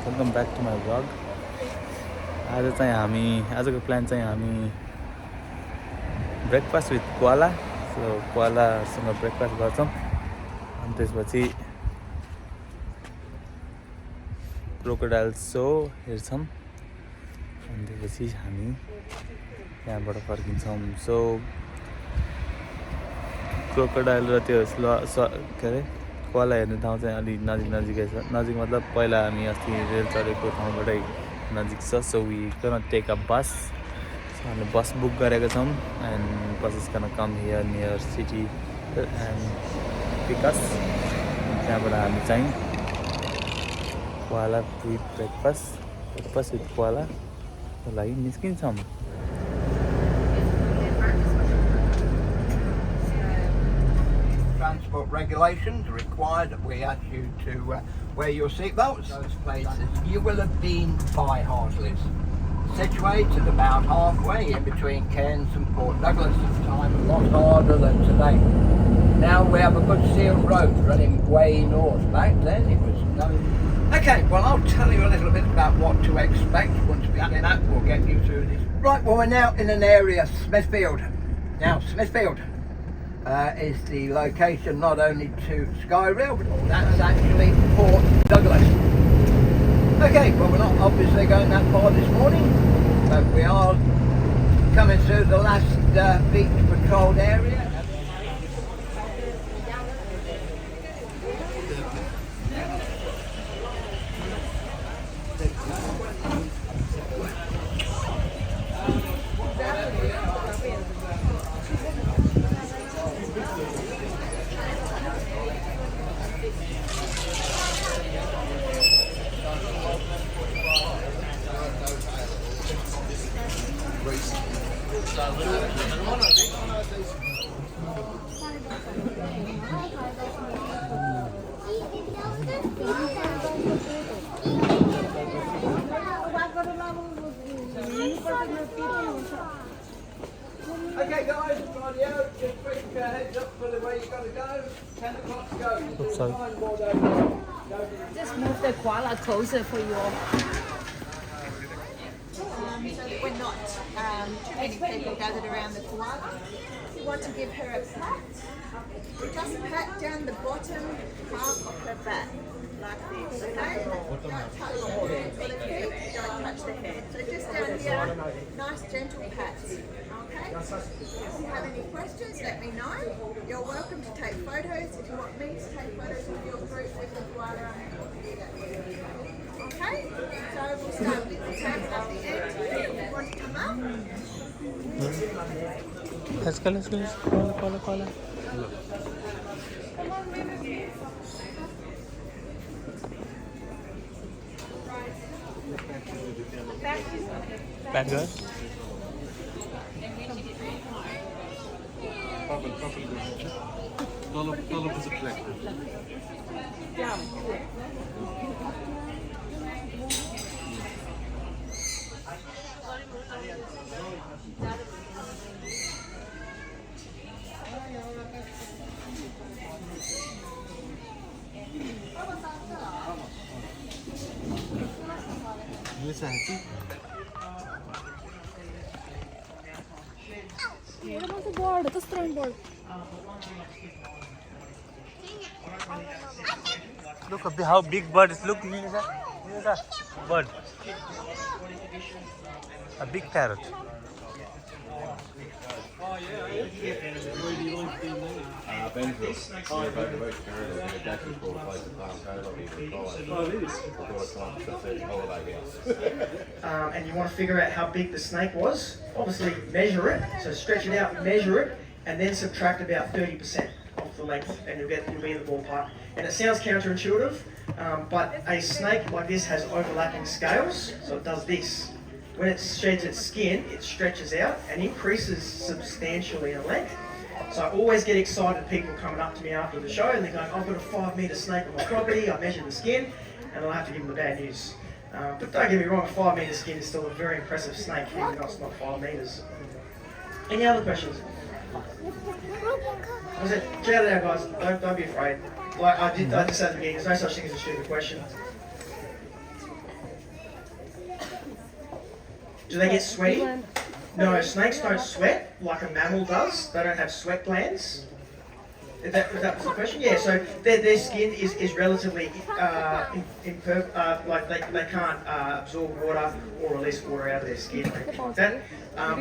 Welcome back to my blog. आजको plan चाहिँ हामी ब्रेकफास्ट विथ कोआला। सो कोआलासँग ब्रेकफास्ट गर्छौँ अनि त्यसपछि क्रोकोडाइल सो हेर्छौँ अनि त्यसपछि हामी त्यहाँबाट फर्किन्छौँ। सो क्रोकोडाइल र त्यो के अरे कोआला हेर्ने ठाउँ चाहिँ अलि नजिकै छ। नजिक मतलब पहिला हामी अस्ति रेल चढेको ठाउँबाटै नजिक छ। So we can take a bus. So हामीले बस बुक गरेको छौँ and bus is can come here near city and pick us. त्यहाँबाट हामी चाहिँ कोआला विथ ब्रेकफास्ट विथ कोआलाको लागि निस्किन्छौँ। Transport regulations require that we ask you to wear your seatbelts. Those places you will have been by Harsley's, situated about halfway in between Cairns and Port Douglas. At the time a lot harder than today. Now we have a good sealed road running way north. Back then it was no. Okay, well I'll tell you a little bit about what to expect once we get that. We'll get you through this. Right, well we're now in an area, Smithfield. Now Smithfield is the location not only to Skyrail, but that's actually Port Douglas. Okay, well we're not obviously going that far this morning, but we are coming through the last beach patrolled area. Okay guys, radio, just quick heads up for the way you've got to go. 10 o'clock to go. Just move the koala closer for you all. So that we're not too many people gathered around the koala. You want to give her a pat. Just pat down the bottom half of her back, like this, okay? Don't touch the hands or the feet, don't touch the head. So just down here, nice gentle pats, okay? If you have any questions, let me know. You're welcome to take photos. If you want me to take photos of your group with the koala, I'm able to do that for you. Okay? So we'll start with the table at the end here. If you want to come up. Let's go. Koala. Bad girl? Dollar was a collector. Yes, I think. What about the board? The strong board. Look how big bird is. Look, here's a bird. A big parrot. Benville. Oh, about the most carried on the actually called a place in Palm Coast. Oh, it is. And you want to figure out how big the snake was. Obviously measure it, so stretch it out, measure it, and then subtract about 30% off the length, and you'll be in the ballpark. And it sounds counterintuitive, but a snake like this has overlapping scales, so it does this. When it sheds its skin, it stretches out and increases substantially in length. So I always get excited people coming up to me after the show and they're going, I've got a 5 metre snake on my property, I measured the skin, and I'll have to give them the bad news. But don't get me wrong, a 5 metre skin is still a very impressive snake, even though it's not 5 metres. Any other questions? I said, check it out guys, don't be afraid. Like I just said at the beginning, there's no such thing as a stupid question. Do they get sweaty? No, snakes don't sweat like a mammal does. They don't have sweat glands. If that was the question? Yeah, so their skin is relatively like they can't absorb water or release water out of their skin or anything like that.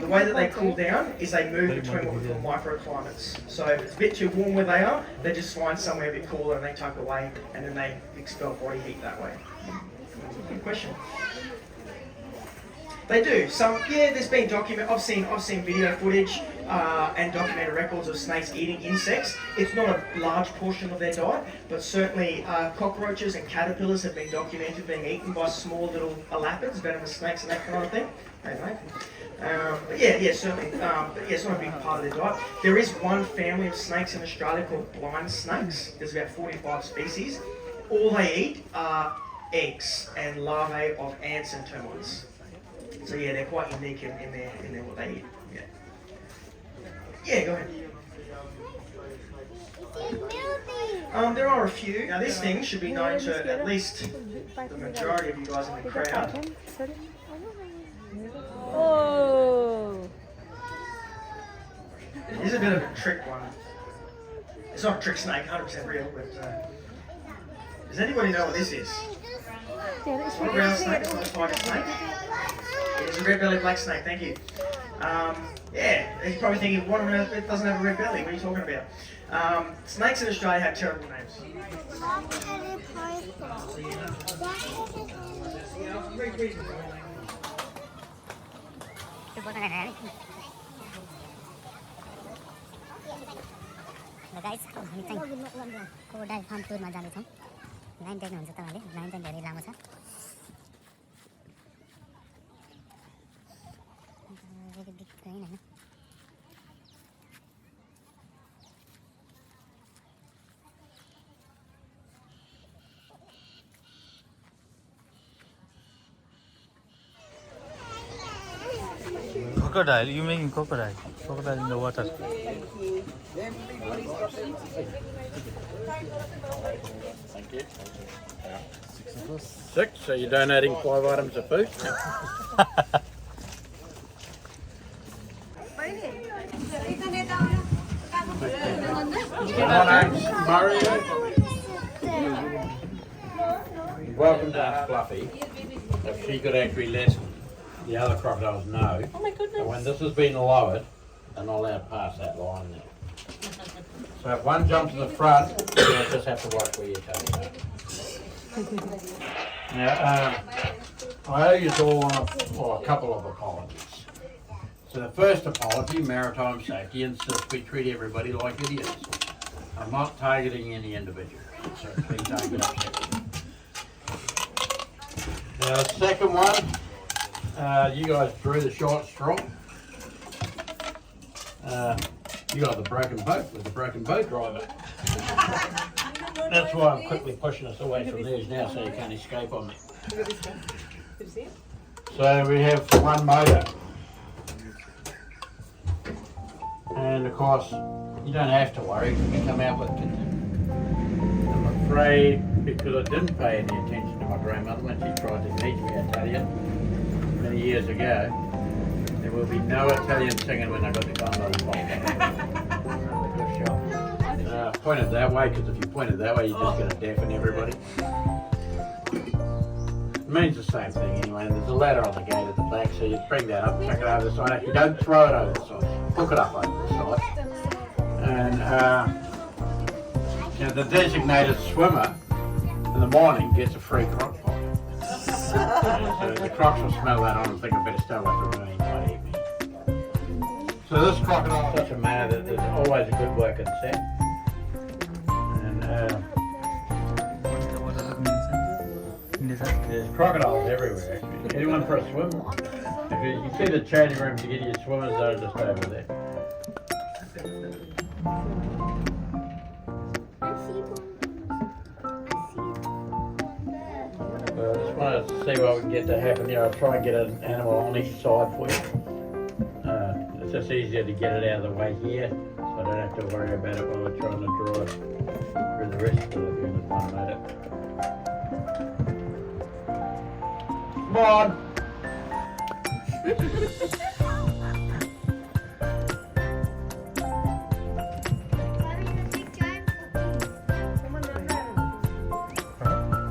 The way that they cool down is they move between what we call microclimates. So if it's a bit too warm where they are, they just find somewhere a bit cooler and they tuck away and then they expel body heat that way. Good question. They do. There's been I've seen video footage and documented records of snakes eating insects. It's not a large portion of their diet, but certainly cockroaches and caterpillars have been documented being eaten by small little elapids, venomous snakes and that kind of thing. Anyway. But certainly. But it's not a big part of their diet. There is one family of snakes in Australia called blind snakes. There's about 45 species. All they eat are eggs and larvae of ants and termites. So yeah, they're quite unique in their what they eat. Yeah. Yeah, go ahead. There are a few. Now this thing should be known to at least the majority of you guys in the crowd. Oh. It is a bit of a trick one. It's not a trick snake, 100% real, but does anybody know what this is? It's not a brown snake, it's not a tiger snake. It is a red-bellied black snake, thank you. You're probably thinking, what on earth, it doesn't have a red belly, what are you talking about? Snakes in Australia have terrible names. Guys, हामी चाहिँ crocodile farm tour-मा जाँदैछौँ। Line देख्नुहुन्छ तपाईले, line चाहिँ धेरै लामो छ। Crocodile, you making crocodile? Crocodile in the water. Thank you. 6, so you're donating 5 items of food? My name's Mario. Welcome to Ask Fluffy. If she could actually let the other crocodiles know that when this has been lowered, they're not allowed past that line there. So if one jumps to the front, you just have to watch where you're taking it. Now, I owe you all a couple of apologies. So the first apology, maritime safety, insists we treat everybody like idiots. I'm not targeting any individual, so please don't get upset. Now the second one, you guys drew the short straw. You got the broken boat with the broken boat driver. That's why I'm quickly pushing us away from these now so you can't escape on me. So we have one motor. And of course, you don't have to worry if you come out with it. I'm afraid, because I didn't pay any attention to my grandmother when she tried to teach me Italian many years ago, there will be no Italian singing when I got the gondola involved. Point it that way, because if you point it that way, you're just going to deafen everybody. It means the same thing anyway. There's a ladder on the gate at the back, so you bring that up, chuck it over the side. Actually, don't throw it over the side. Hook it up over the side. And the designated swimmer in the morning gets a free croc pot. So the crocs will smell that on and think I better stay away from it by evening. So this crocodile is such a manner that there's always a good working set. There's crocodiles everywhere actually. Anyone for a swim? If you see the changing room to get your swimmers, they're just over there. I just want to see what we can get to happen here. I'll try and get an animal on each side for you. It's just easier to get it out of the way here, so I don't have to worry about it while we're trying to draw it through the rest of the unit one motor. Come on! What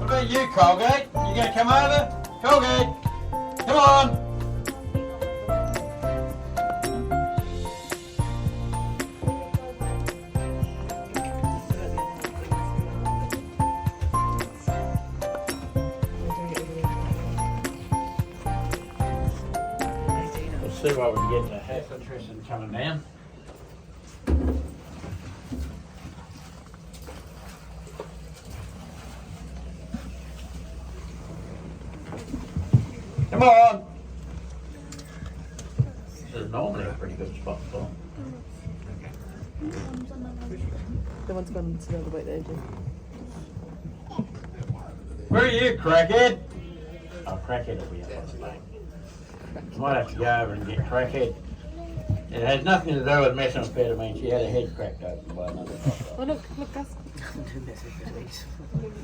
about you, Colgate? You gonna come over? Colgate, come on. We'll see what we can get to half interest in coming down. Come on! This is normally a pretty good spot for them. The one's gone to the other way there, Jim. Where are you, Crackhead? Oh, Crackhead will be up on the bank. Might have to go over and get Crackhead. It has nothing to do with methamphetamine. She had her head cracked open by another crocodile. Oh, look, Gus.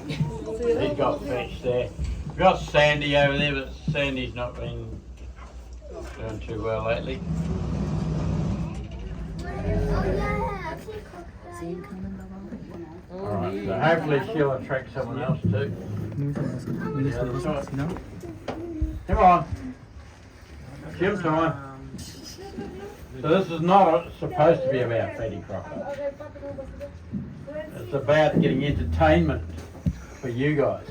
He's got fish there. We've got Sandy over there, but Sandy's not been doing too well lately. Alright, so hopefully she'll attract someone else too. Come on. Gym time. So this is not supposed to be about feeding crocodiles. It's about getting entertainment for you guys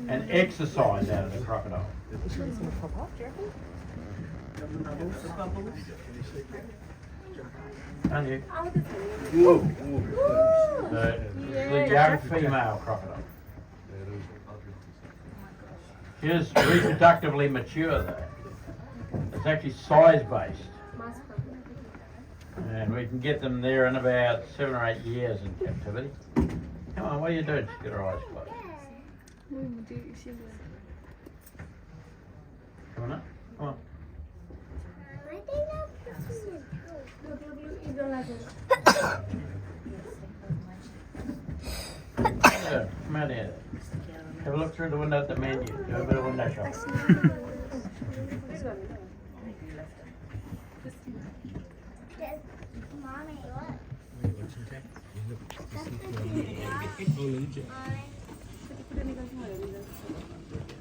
and exercise out of the crocodile. And you? The young female crocodile. She is reproductively mature though. It's actually size based. And we can get them there in about 7 or 8 years in captivity. Come on, what are you doing? She's got her eyes closed. Come on up. Come on. Yeah, come out here. Have a look through the window at the menu. Do a bit of window shopping.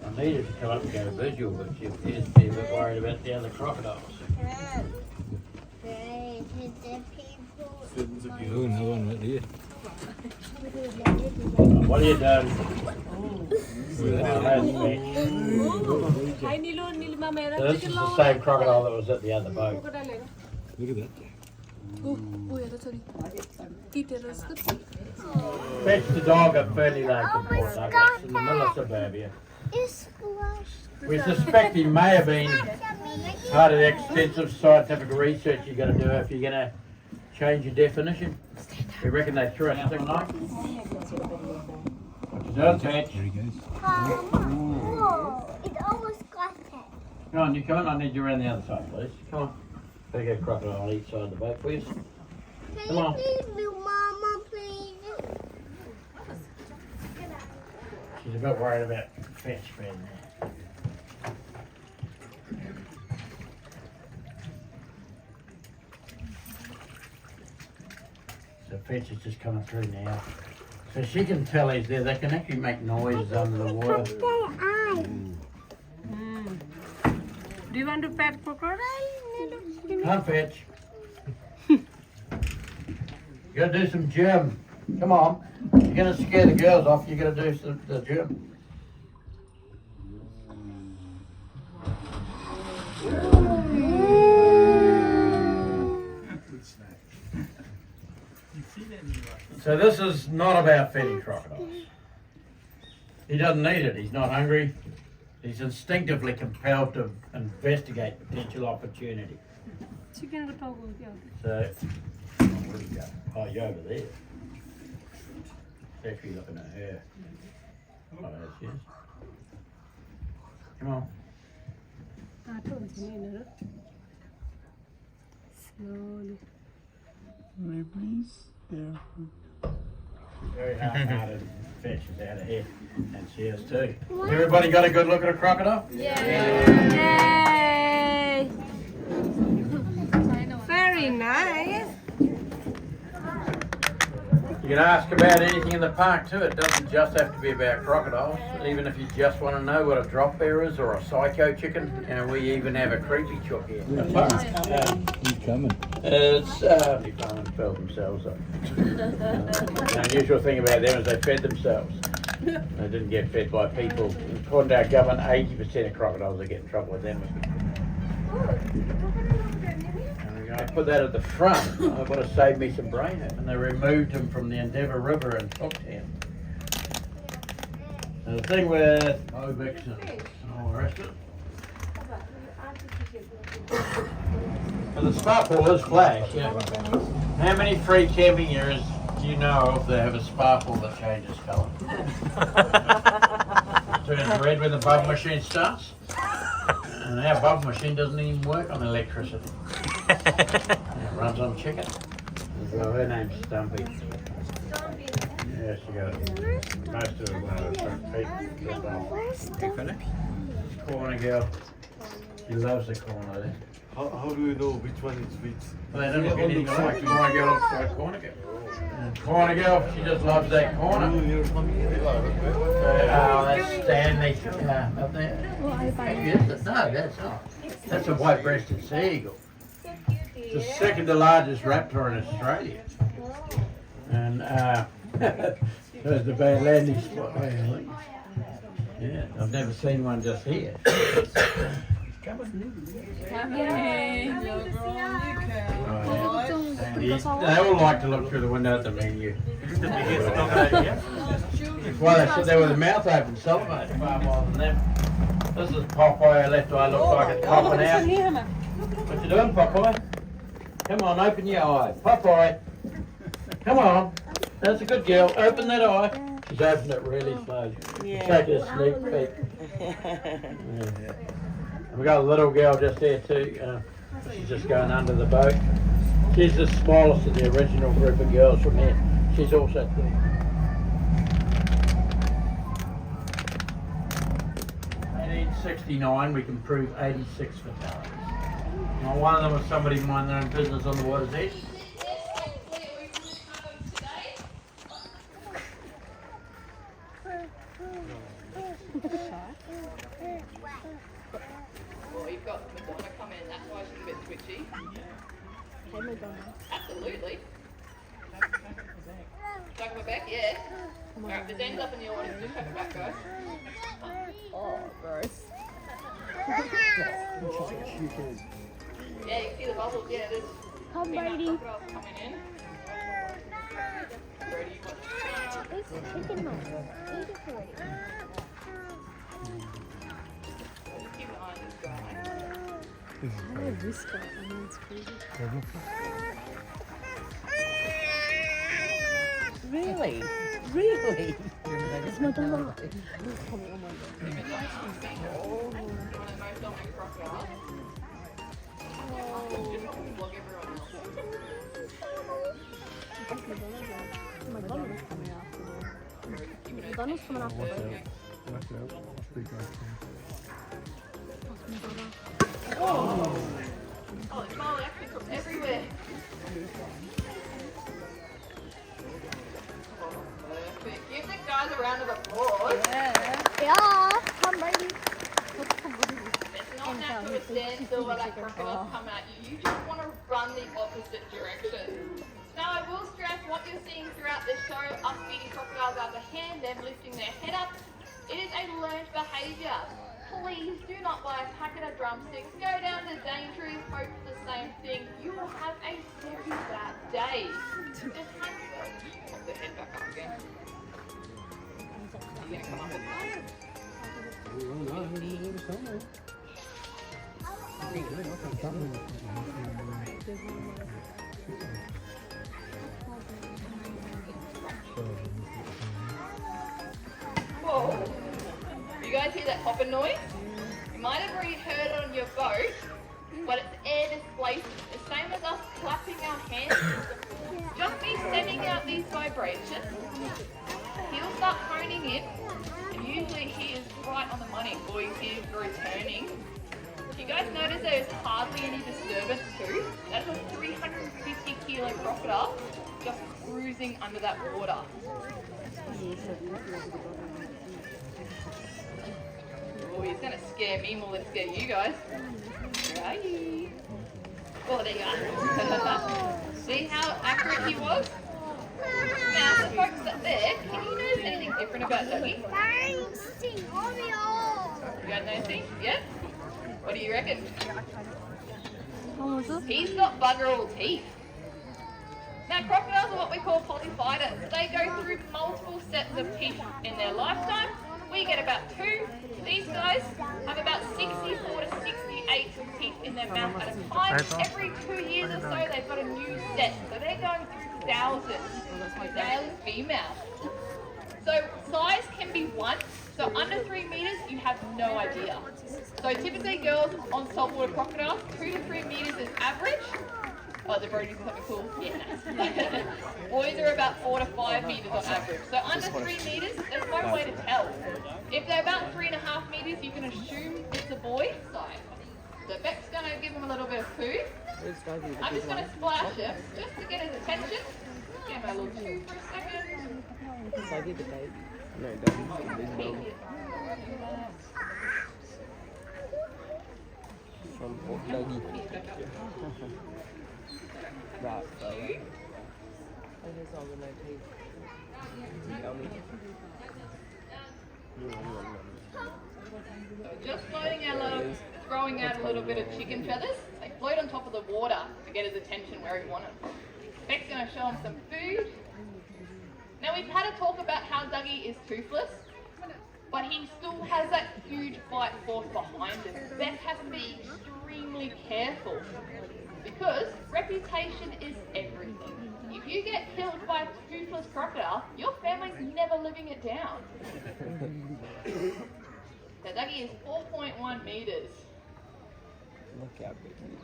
I needed to come up and go visual, but she appears to be a bit worried about the other crocodiles. What are you doing? So this is the same crocodile that was at the other boat. Look at that. Fetch the dog at Fernie Lake in Port Douglas in the middle of suburbia. We suspect he may have been part of the extensive scientific research you're going to do if you're going to change your definition. We reckon they threw a stick knife. What you doing, Fetch? There he goes. It almost got it. Come on, you come on. I need you around the other side, please. Come on. Better get a crocodile on each side of the boat, please. Can Come on. you please do Mama, please? She's a bit worried about Fetch being there. So Fetch is just coming through now. So she can tell he's there. They can actually make noises under the water. Do you want to pet crocodile? Come on, Fetch. You gotta do some gym. Come on. You're gonna scare the girls off. You gotta do the gym. So this is not about feeding crocodiles. He doesn't need it. He's not hungry. He's instinctively compelled to investigate potential opportunity. So, where do you go? Oh, you're over there. It's actually looking at her. Oh, there she is. Come on. Slowly. Very hard-hearted fish is out of here. And she is too. Everybody got a good look at a crocodile? Yay! nice. You can ask about anything in the park too. It doesn't just have to be about crocodiles. Even if you just want to know what a drop bear is or a psycho chicken, we even have a creepy chook here. He's coming. It's they come and fill themselves up. The unusual thing about them is they fed themselves. They didn't get fed by people. According to our government, 80% of crocodiles that get in trouble with them. I put that at the front. I would have saved me some brain hurt. And they removed him from the Endeavour River in Cooktown. And the thing with obex and all the rest of it. But the sparkle is flash. Yeah. How many free camping areas do you know of that have a sparkle that changes colour? Turns red when the bubble machine starts. And our bubble machine doesn't even work on electricity. It runs on chicken. So her name's Stumpy. Yeah, she got it. Most of them corner girl. She loves the corner. How do we know which one is which? Well, they don't look anything alike. The corner girl looks like corner girl. And corner girl, she just loves that corner. That's Stanley up there. No, that's not. That's a white-breasted sea eagle. It's the second to largest raptor in Australia. And there's the bad landing spot. Yeah, I've never seen one just here. They all like to look through the window at the menu. That's why they sit there with their mouth open, celebrating far more than them. This is Popeye, left eye looks like it's popping out. What you doing, Popeye? Come on, open your eye. Popeye, come on. That's a good girl. Open that eye. She's opened it really slowly. Take a sneak peek. Yeah. We got a little girl just there too. She's just going under the boat. She's the smallest of the original group of girls from here. She's also there. 1869, we can prove 86 fatalities. Now, one of them was somebody minding their own business on the water's edge. Well, you've got Madonna come in, that's why she's a bit twitchy. Hey, Madonna. Absolutely. Chuck her back, yeah. Alright, there's ends up in the audience, just chuck her back, guys. Oh, gross. Yeah, you can see the bubbles, yeah, there's crocodiles coming in. Brady, you got Really? Really? It's Madonna. one of the most dominant crocodiles. Just vlog everyone else. Madonna's coming after them. Oh, it's Molly actually from everywhere. Perfect. Give the guys a round of applause. Yeah, come Brady. It's not natural to stand still while that crocodiles come at you. You just want to run the opposite direction. Now I will stress what you're seeing throughout this show, us feeding crocodiles out the hand, them lifting their head up. It is a learned behaviour. Please do not buy a packet of drumsticks, go down to Daintree, hope for the same thing. You will have a very bad day. Just pop the head back up again. Are you going to come up with that? Whoa. You guys hear that popping noise? You might have already heard it on your boat, but it's air displacement. The same as us clapping our hands. Just be sending out these vibrations. He'll start honing in, and usually he is right on the money. Boys, he's returning. You guys notice there's hardly any disturbance too? That's a 350 kilo crocodile just cruising under that water. Oh, he's gonna scare me more than scare you guys. Right. Oh, there you are. See how accurate he was? Now, the folks up there, can you notice anything different about Dougie? You guys noticing? Yeah? What do you reckon? He's got bugger all teeth. Now, crocodiles are what we call polyphytous. They go through multiple sets of teeth in their lifetime. We get about 2. These guys have about 64 to 68 teeth in their mouth at a time. Every 2 years or so, they've got a new set. So they're going through thousands. Male and female. So size can be 1. So under 3 meters, you have no idea. So typically girls on saltwater crocodiles, 2 to 3 meters is average. Oh, they've already something cool. Yeah. Boys are about 4 to 5 meters on average. So under 3 meters, there's no way to tell. If they're about 3.5 meters, you can assume it's a boy. So Beck's gonna give him a little bit of food. I'm just gonna splash him just to get his attention. Give him a little chew for a second. Dougie the baby. No, Dougie's baby. From Dougie. Right, so There's all the no teeth. So just throwing out a little bit of chicken feathers. They float on top of the water to get his attention where he wanted. Beck's going to show him some food. Now we've had a talk about how Dougie is toothless, but he still has that huge bite force behind him. Beck has to be extremely careful because reputation is everything. If you get killed by a toothless crocodile, your family's never living it down. So Dougie is 4.1 meters. look how big he is.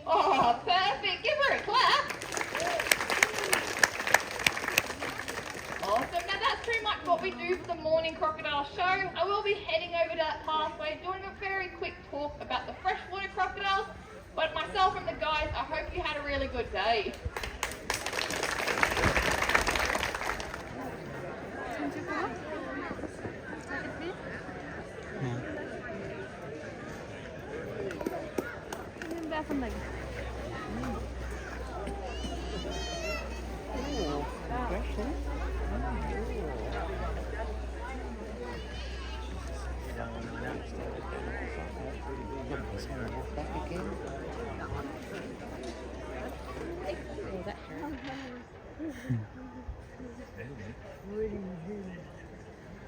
Oh, perfect. Give her a clap. Awesome. Now that's pretty much what we do for the morning crocodile show. I will be heading over to that pathway, doing a very quick talk about the freshwater crocodiles. But myself and the guys, I hope you had a really good day.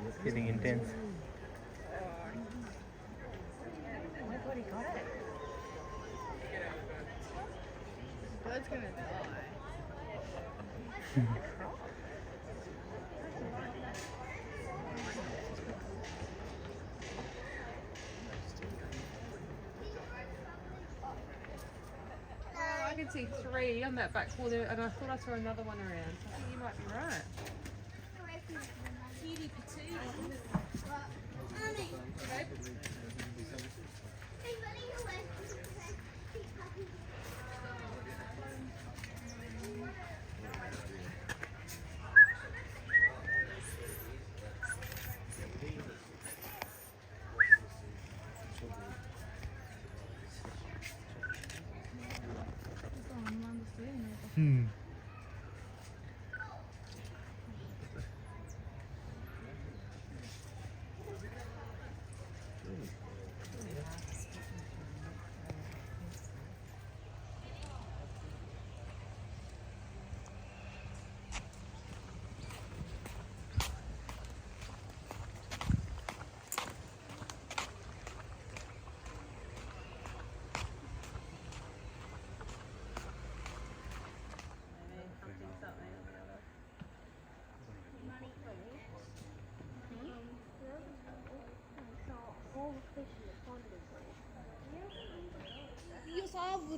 It's getting intense. Bird's gonna die. I could see 3 on that back wall there, and I thought I saw another one around. So I think you might be right.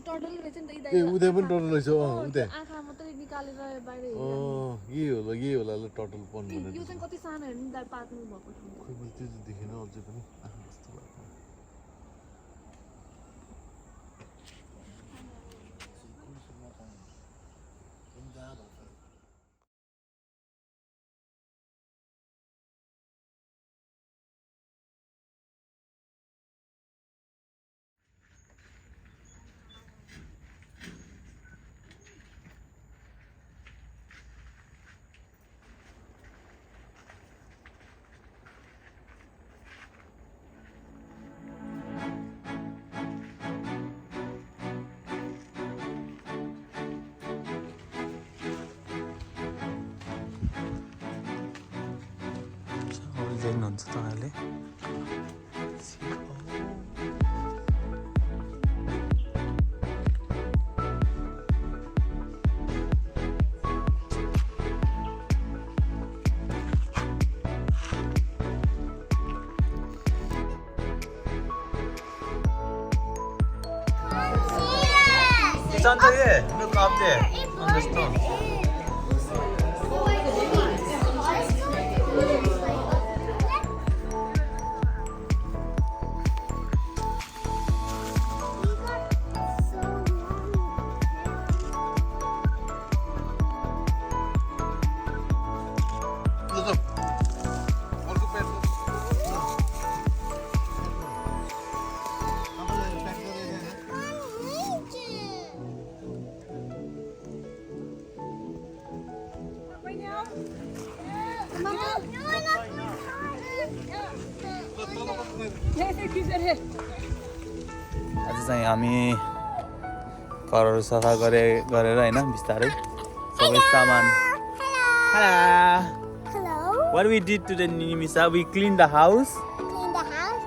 Turtle रहेछ नि त ए उदय पनि Tuttle रहेछ उदय आँखा मात्रै निकालेर बाहिर यही होला ल टटल पन भनेर यो चाहिँ कति सानो हेर्नु दाइ पाक्नु भएको ठाउँ खोइ मैले त्यो चाहिँ देखेन अझै पनि आँखा कस्तो भएको देख्नुहुन्छ तपाईँहरूले It's under here. Look up there on the stone. आज चाहिँ हामी घरहरू सफा गरेर हैन बिस्तारै सबै सामान Hello. What we did today, Nimisa, we cleaned the house.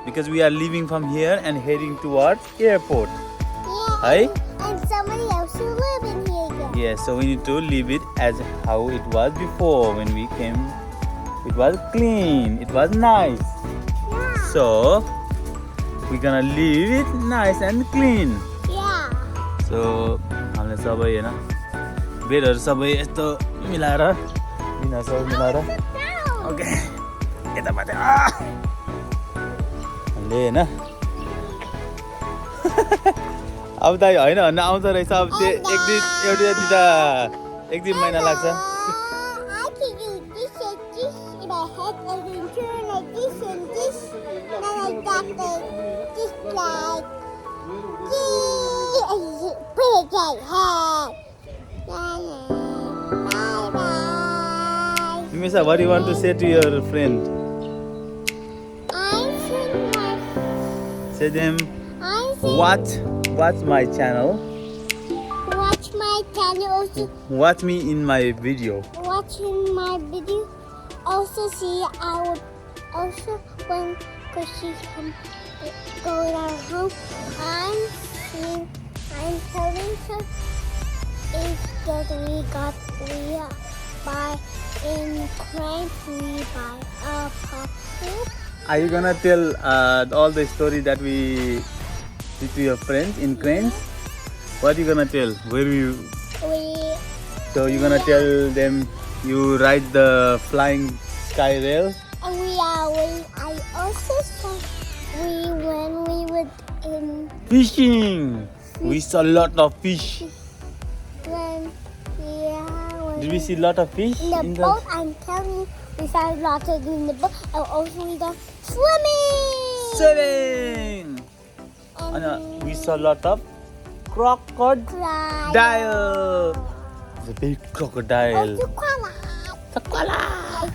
Because we are leaving from here and heading towards airport. Yeah. Hey? And somebody else who live in here again. Yeah, so we need to leave it as how it was before when we came. It was clean. It was nice. Yeah. So we're gonna leave it nice and clean. Yeah. So हामीले सबै हैन बेडहरु सबै यस्तो मिलाएर सबै मिलाएर okay यता माथि हामीले हैन अब त हैन भन्न आउँछ रहेछ अब त्यो एक दिन महिना लाग्छ I can do this and this in my head and then turn like this and this. And then I got this like big head. Bye bye. Nimisa, what do you want to say to your friend? Say them watch my channel. Watch my channel also. Watch me in my video. Watching my video. Also see our also when she go down home. I'm telling her is that we buy in Cairns we buy a puppet. Are you gonna tell all the story that we did to your friends in Cairns? What are you gonna tell? So you're gonna tell them you ride the flying sky rail? I also saw when we were in Fishing! We saw a lot of fish. Did we see a lot of fish? In the boat, I'm telling you, we saw a lot of in the boat. And also we go swimming! Swimming! And we saw a lot of crocodile. The big crocodile. Also koala. The koala. Yes.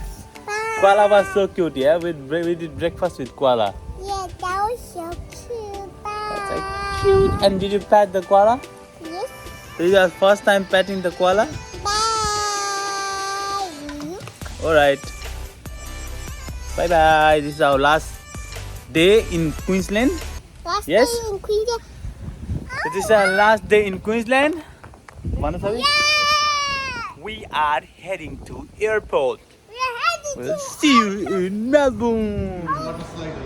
Koala was so cute, yeah? We did breakfast with koala. Yeah, that was so cute. That's like cute. And did you pet the koala? Yes. This is your first time petting the koala? Bye. Alright. Bye bye. This is our last day in Queensland. Last Yes? day in Queensland. It is our last day in Queensland. Yeah. We are heading to airport. We are heading We'll see you in Melbourne. to